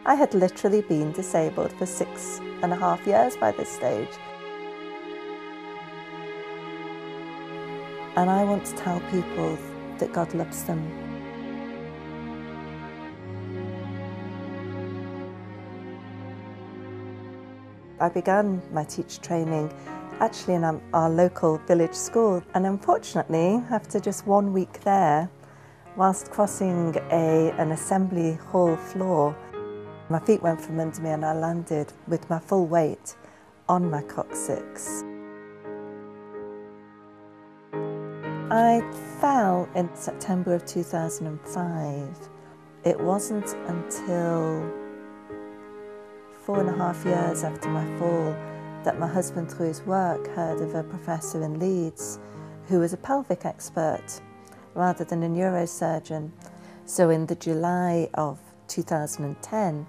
I had literally been disabled for 6.5 years by this stage. And I want to tell people that God loves them. I began my teacher training actually in our local village school, and unfortunately, after just 1 week there, whilst crossing an assembly hall floor, my feet went from under me and I landed with my full weight on my coccyx. I fell in September of 2005. It wasn't until 4.5 years after my fall that my husband, through his work, heard of a professor in Leeds who was a pelvic expert rather than a neurosurgeon. So in the July of 2010,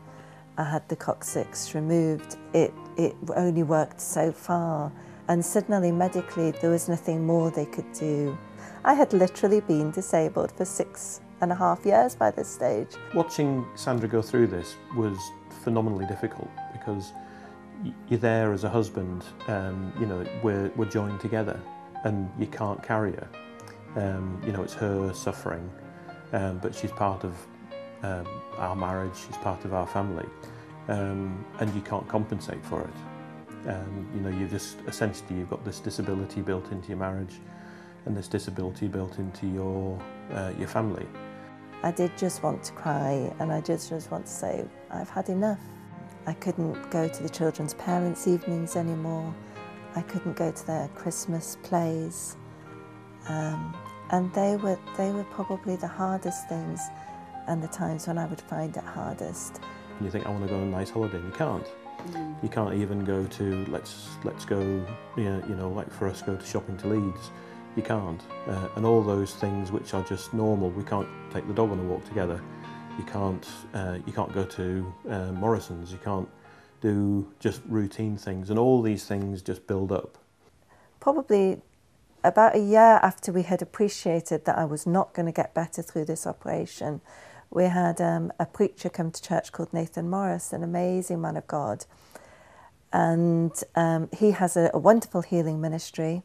I had the coccyx removed. It only worked so far, and suddenly medically there was nothing more they could do. I had literally been disabled for 6.5 years by this stage. Watching Sandra go through this was phenomenally difficult because you're there as a husband, you know, we're joined together and you can't carry her. You know, it's her suffering, but she's part of our marriage, she's part of our family, and you can't compensate for it. You know, you've got this disability built into your marriage and this disability built into your family. I did just want to cry, and I just want to say, I've had enough. I couldn't go to the children's parents' evenings anymore. I couldn't go to their Christmas plays. And they were probably the hardest things and the times when I would find it hardest. You think, I want to go on a nice holiday, and you can't. You can't even go to, let's go, you know, like for us, go to shopping to Leeds. You can't. And all those things which are just normal. We can't take the dog on a walk together. You can't go to Morrison's. You can't do just routine things, and all these things just build up. Probably about a year after we had appreciated that I was not going to get better through this operation, we had a preacher come to church called Nathan Morris, an amazing man of God, and he has a wonderful healing ministry.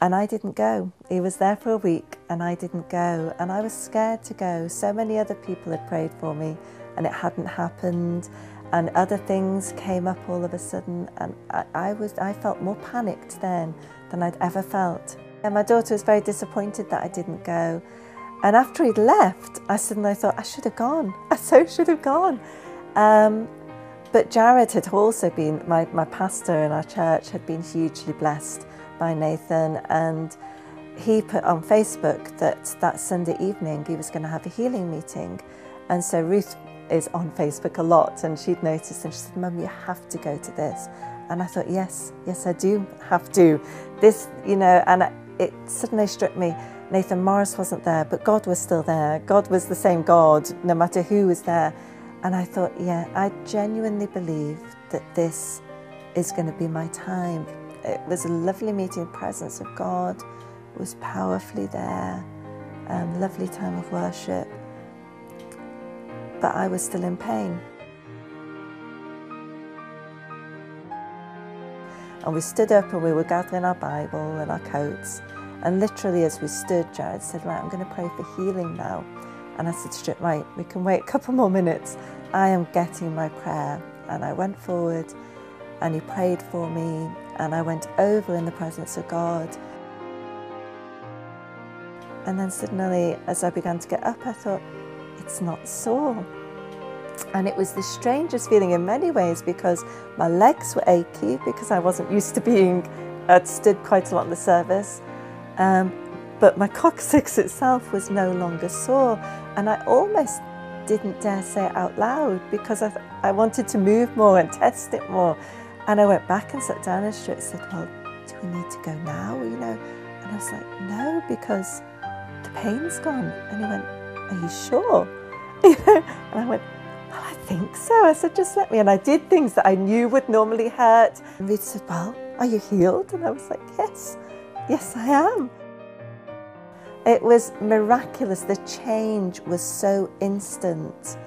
And I didn't go. He was there for a week and I didn't go. And I was scared to go. So many other people had prayed for me and it hadn't happened. And other things came up all of a sudden. And I felt more panicked then than I'd ever felt. And my daughter was very disappointed that I didn't go. And after he'd left, I suddenly thought, I should have gone. I so should have gone. But Jarrod had also been, my pastor in our church had been hugely blessed by Nathan, and he put on Facebook that Sunday evening he was going to have a healing meeting. And so Ruth is on Facebook a lot, and she'd noticed and she said, Mum, you have to go to this. And I thought, yes, I do have to. This, you know, and it suddenly struck me, Nathan Morris wasn't there, but God was still there. God was the same God, no matter who was there. And I thought, yeah, I genuinely believe that this is going to be my time. It was a lovely meeting, the presence of God was powerfully there, lovely time of worship, but I was still in pain. And we stood up and we were gathering our Bible and our coats, and literally as we stood, Jarrod said, right, I'm going to pray for healing now. And I said, straight, right, we can wait a couple more minutes. I am getting my prayer. And I went forward and he prayed for me, and I went over in the presence of God. And then suddenly, as I began to get up, I thought, it's not sore. And it was the strangest feeling in many ways, because my legs were achy because I wasn't used to I'd stood quite a lot in the service. But my coccyx itself was no longer sore. And I almost didn't dare say it out loud because I wanted to move more and test it more. And I went back and sat down, and Stuart said, well, do we need to go now, you know? And I was like, no, because the pain's gone. And he went, are you sure? You know? And I went, well, I think so. I said, just let me. And I did things that I knew would normally hurt. And Ruth said, well, are you healed? And I was like, yes, I am. It was miraculous. The change was so instant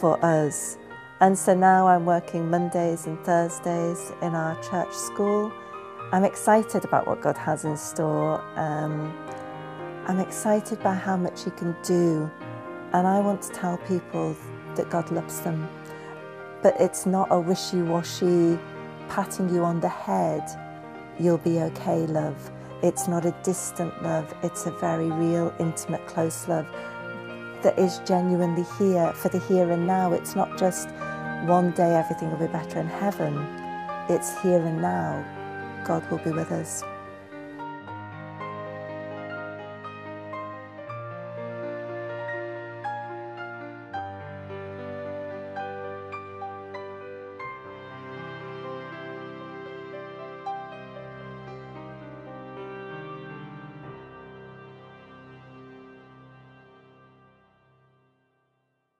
for us. And so now I'm working Mondays and Thursdays in our church school. I'm excited about what God has in store. I'm excited by how much He can do. And I want to tell people that God loves them. But it's not a wishy-washy, patting you on the head, you'll be okay love. It's not a distant love. It's a very real, intimate, close love that is genuinely here for the here and now. It's not just one day everything will be better in heaven. It's here and now. God will be with us.